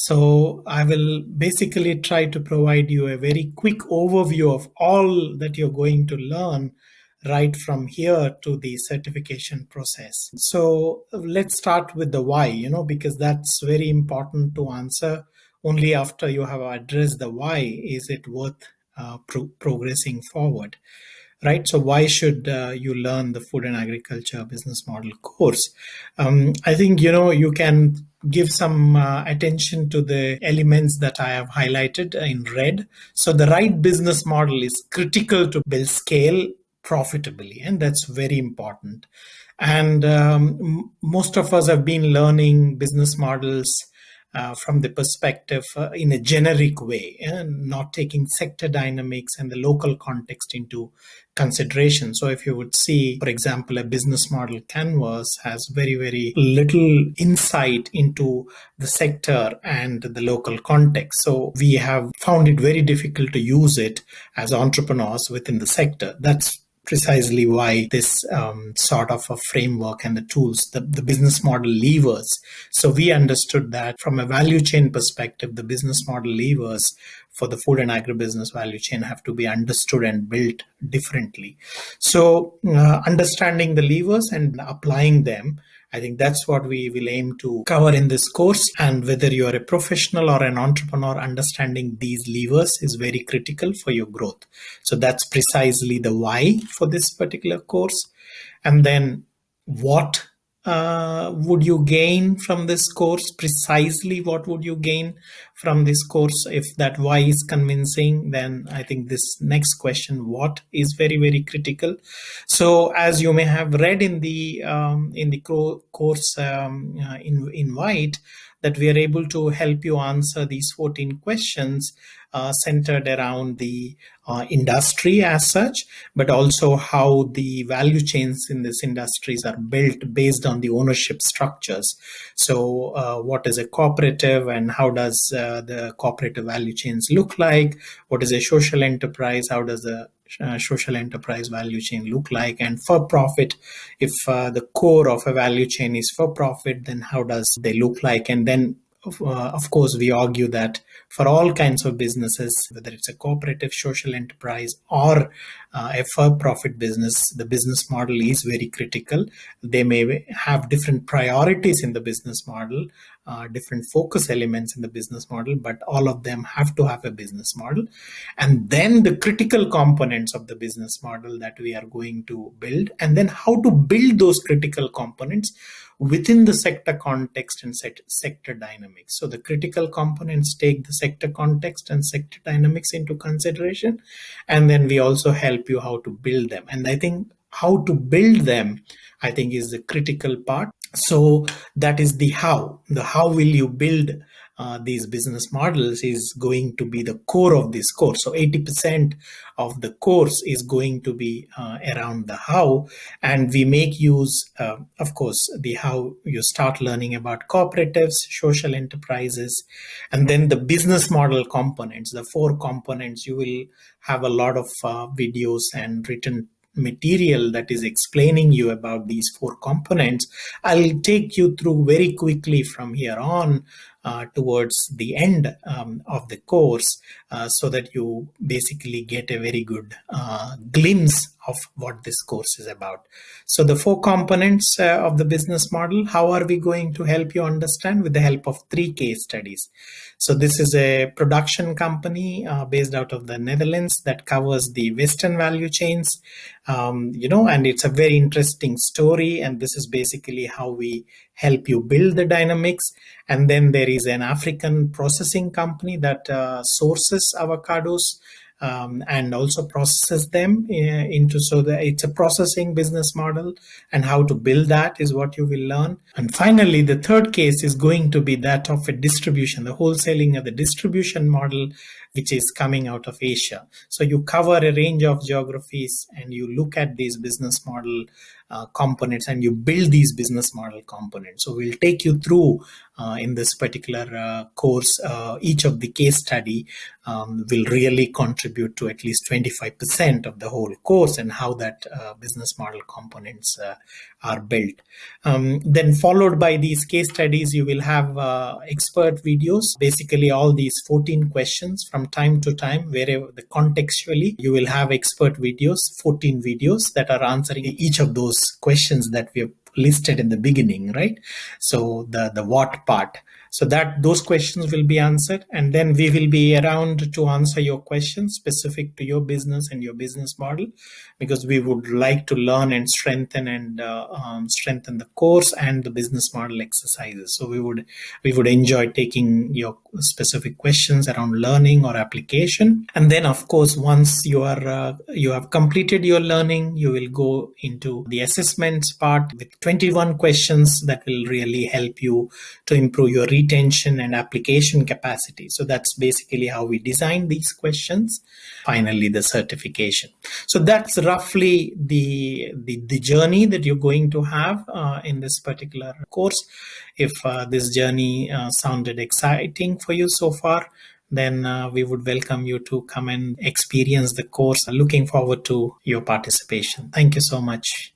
So I will basically try to provide you a very quick overview of all that you're going to learn right from here to the certification process. So let's start with the why, because that's very important to answer. Only after you have addressed the why is it worth progressing forward, right? So why should you learn the food and agriculture business model course? I think you can give some attention to the elements that I have highlighted in red. So the right business model is critical to build scale profitably, and that's very important. And most of us have been learning business models from the perspective in a generic way, and not taking sector dynamics and the local context into consideration. So if you would see, for example, a business model canvas has very, very little insight into the sector and the local context. So we have found it very difficult to use it as entrepreneurs within the sector. That's precisely why this sort of a framework and the tools, the business model levers. So we understood that from a value chain perspective, the business model levers for the food and agribusiness value chain have to be understood and built differently. So understanding the levers and applying them, I think that's what we will aim to cover in this course. And whether you're a professional or an entrepreneur, understanding these levers is very critical for your growth. So that's precisely the why for this particular course. And then what would you gain from this course? Precisely what would you gain from this course? If that why is convincing, then I think this next question, what, is very, very critical. So as you may have read in the course in white, that we are able to help you answer these 14 questions centered around the industry as such, but also how the value chains in these industries are built based on the ownership structures. So what is a cooperative and how does the cooperative value chains look like? What is a social enterprise? How does the social enterprise value chain look like? And for profit, if the core of a value chain is for profit, then how does they look like? And then of course, we argue that for all kinds of businesses, whether it's a cooperative, social enterprise, or a for-profit business, the business model is very critical. They may have different priorities in the business model, different focus elements in the business model, but all of them have to have a business model. And then the critical components of the business model that we are going to build, and then how to build those critical components within the sector context and sector dynamics. So the critical components take the sector context and sector dynamics into consideration, and then we also help you how to build them. And I think how to build them, I think, is the critical part. So that is the how. The how will you build these business models is going to be the core of this course. So 80% of the course is going to be around the how, and we make use, of course, the how. You start learning about cooperatives, social enterprises, and then the business model components, the 4 components. You will have a lot of videos and written material that is explaining you about these 4 components. I'll take you through very quickly from here on towards the end of the course, so that you basically get a very good glimpse of what this course is about. So the 4 components of the business model, how are we going to help you understand? With the help of 3 case studies. So this is a production company based out of the Netherlands that covers the Western value chains, and it's a very interesting story. And this is basically how we help you build the dynamics. And then there is an African processing company that sources avocados and also processes them into, so that it's a processing business model, and how to build that is what you will learn. And finally, the third case is going to be that of a distribution, the wholesaling of the distribution model, which is coming out of Asia. So you cover a range of geographies and you look at these business model components, and you build these business model components. So we'll take you through in this particular course. Each of the case study will really contribute to at least 25% of the whole course, and how that business model components are built. Then followed by these case studies, you will have expert videos, basically all these 14 questions from time to time, wherever the contextually, you will have expert videos, 14 videos that are answering each of those questions that we have listed in the beginning, right? So the what part. So that those questions will be answered, and then we will be around to answer your questions specific to your business and your business model, because we would like to learn and strengthen the course and the business model exercises. So we would enjoy taking your specific questions around learning or application. And then, of course, once you have completed your learning, you will go into the assessments part with 21 questions that will really help you to improve your retention and application capacity. So that's basically how we design these questions. Finally, the certification. So that's roughly the journey that you're going to have in this particular course. If this journey sounded exciting for you so far, then we would welcome you to come and experience the course. Looking forward to your participation. Thank you so much.